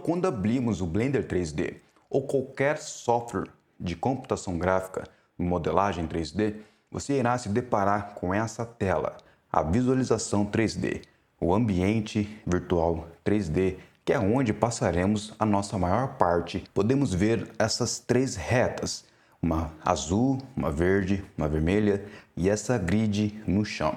quando abrimos o Blender 3D ou qualquer software de computação gráfica e modelagem 3D, você irá se deparar com essa tela, a visualização 3D, o ambiente virtual 3D, que é onde passaremos a nossa maior parte. Podemos ver essas três retas, uma azul, uma verde, uma vermelha e essa grid no chão.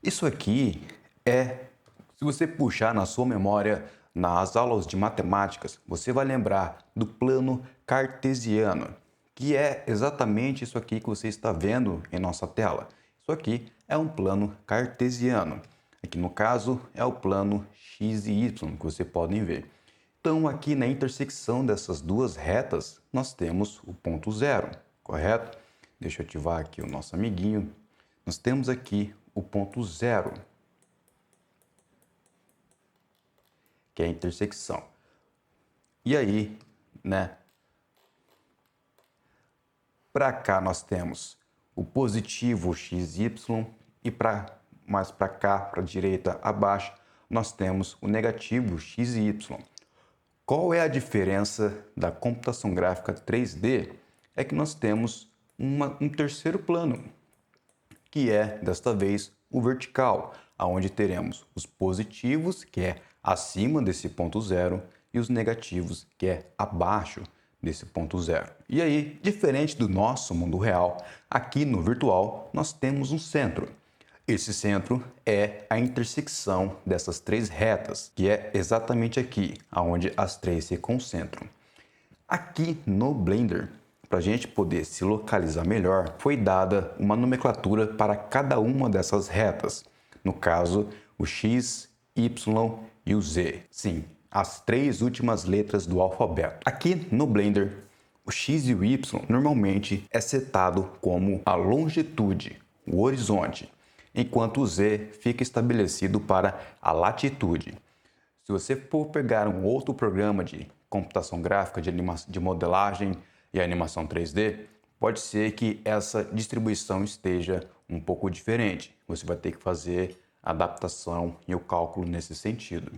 Isso aqui se você puxar na sua memória, nas aulas de matemáticas, você vai lembrar do plano cartesiano, que é exatamente isso aqui que você está vendo em nossa tela. Isso aqui é um plano cartesiano. Aqui no caso é o plano x e y que você podem ver. Então aqui na intersecção dessas duas retas nós temos o ponto zero, correto? Deixa eu ativar aqui o nosso amiguinho. Nós temos aqui o ponto zero, que é a intersecção. E aí, para cá nós temos o positivo xy e mais para cá, para a direita abaixo, nós temos o negativo xy. Qual é a diferença da computação gráfica 3D? É que nós temos um terceiro plano, que é, desta vez, o vertical, onde teremos os positivos, que é acima desse ponto zero, e os negativos, que é abaixo desse ponto zero. E aí, diferente do nosso mundo real, aqui no virtual nós temos um centro. Esse centro é a intersecção dessas três retas, que é exatamente aqui, onde as três se concentram. Aqui no Blender, para a gente poder se localizar melhor, foi dada uma nomenclatura para cada uma dessas retas. No caso, o X, Y e o Z. Sim, as três últimas letras do alfabeto. Aqui no Blender, o X e o Y normalmente é setado como a longitude, o horizonte, enquanto o Z fica estabelecido para a latitude. Se você for pegar um outro programa de computação gráfica, de modelagem e animação 3D, pode ser que essa distribuição esteja um pouco diferente. Você vai ter que fazer a adaptação e o cálculo nesse sentido.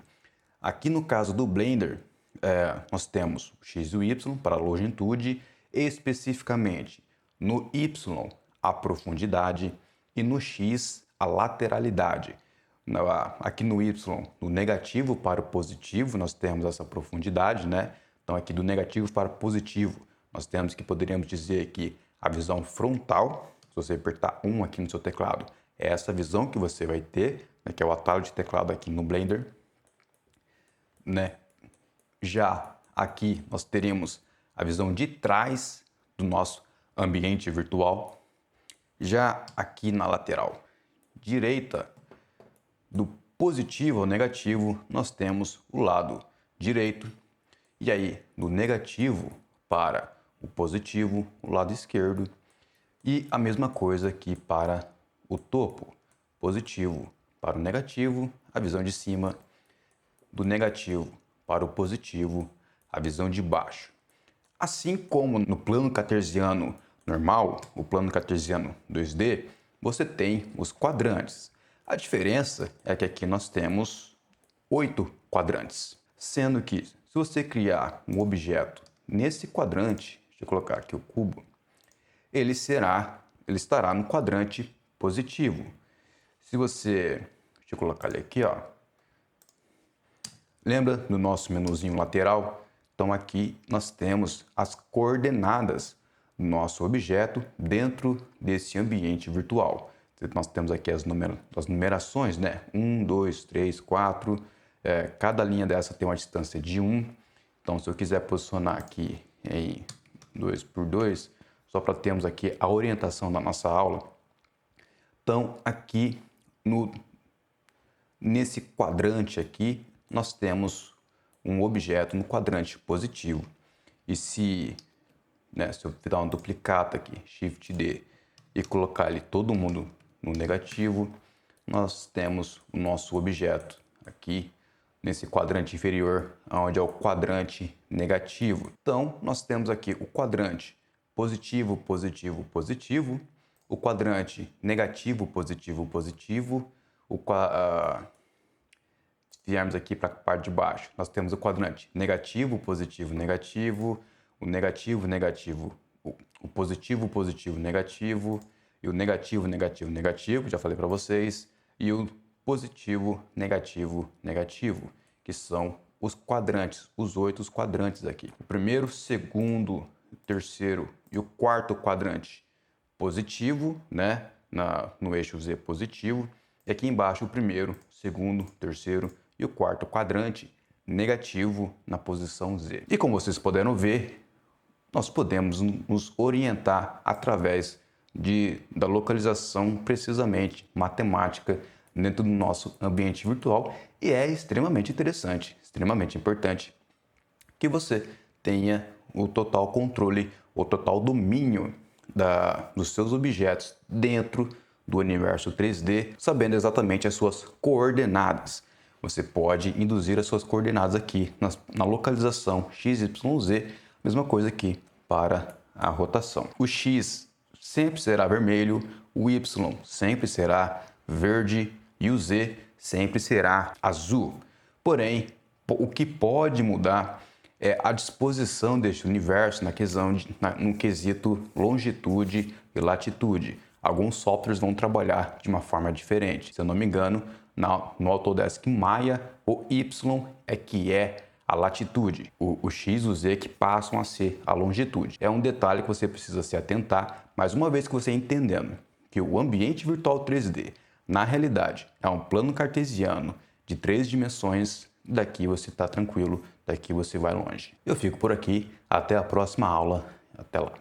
Aqui no caso do Blender, nós temos o X e o Y para a longitude, especificamente no Y a profundidade e no X a lateralidade. Aqui no Y, do negativo para o positivo, nós temos essa profundidade, né? Então, aqui do negativo para o positivo, nós temos que poderíamos dizer que a visão frontal, se você apertar 1 aqui no seu teclado, é essa visão que você vai ter, né, que é o atalho de teclado aqui no Blender, né? Já aqui nós teríamos a visão de trás do nosso ambiente virtual. Já aqui na lateral direita, do positivo ao negativo, nós temos o lado direito. E aí, do negativo para o positivo, o lado esquerdo. E a mesma coisa aqui para o topo, positivo para o negativo, a visão de cima, do negativo para o positivo, a visão de baixo. Assim como no plano cartesiano normal, o plano cartesiano 2D, você tem os quadrantes. A diferença é que aqui nós temos 8 quadrantes, sendo que se você criar um objeto nesse quadrante, deixa eu colocar aqui o cubo, ele estará no quadrante positivo. Se você, deixa eu colocar ele aqui, ó. Lembra do nosso menuzinho lateral? Então aqui nós temos as coordenadas do nosso objeto dentro desse ambiente virtual. Nós temos aqui as numerações, né? 1, 2, 3, 4. Cada linha dessa tem uma distância de 1. Então, se eu quiser posicionar aqui em 2 por 2, só para termos aqui a orientação da nossa aula. Então, aqui nesse quadrante aqui, nós temos um objeto no quadrante positivo. E se eu dar um duplicata aqui, Shift D, e colocar ele todo mundo no negativo, nós temos o nosso objeto aqui nesse quadrante inferior, onde é o quadrante negativo. Então, nós temos aqui o quadrante positivo, positivo, positivo, o quadrante negativo, positivo, positivo, viermos aqui para a parte de baixo, nós temos o quadrante negativo, positivo, negativo, o negativo, negativo, o positivo, positivo, negativo, e o negativo, negativo, negativo, já falei para vocês, e o positivo, negativo, negativo, que são os quadrantes, os 8 quadrantes aqui. O primeiro, segundo, terceiro e o quarto quadrante positivo, né, no eixo Z positivo, e aqui embaixo o primeiro, segundo, terceiro e o quarto quadrante negativo na posição Z. E como vocês puderam ver, nós podemos nos orientar através da localização precisamente matemática dentro do nosso ambiente virtual, e é extremamente interessante, extremamente importante que você tenha o total controle, o total domínio dos seus objetos dentro do universo 3D, sabendo exatamente as suas coordenadas. Você pode induzir as suas coordenadas aqui na localização XYZ, mesma coisa aqui para a rotação. O X sempre será vermelho, o Y sempre será verde e o Z sempre será azul. Porém, o que pode mudar é a disposição deste universo no quesito longitude e latitude. Alguns softwares vão trabalhar de uma forma diferente. Se eu não me engano, no Autodesk Maya, o Y é que é a latitude, o X e o Z que passam a ser a longitude. É um detalhe que você precisa se atentar, mas uma vez que você entendendo que o ambiente virtual 3D, na realidade, é um plano cartesiano de 3 dimensões, daqui você está tranquilo, daqui você vai longe. Eu fico por aqui, até a próxima aula, até lá.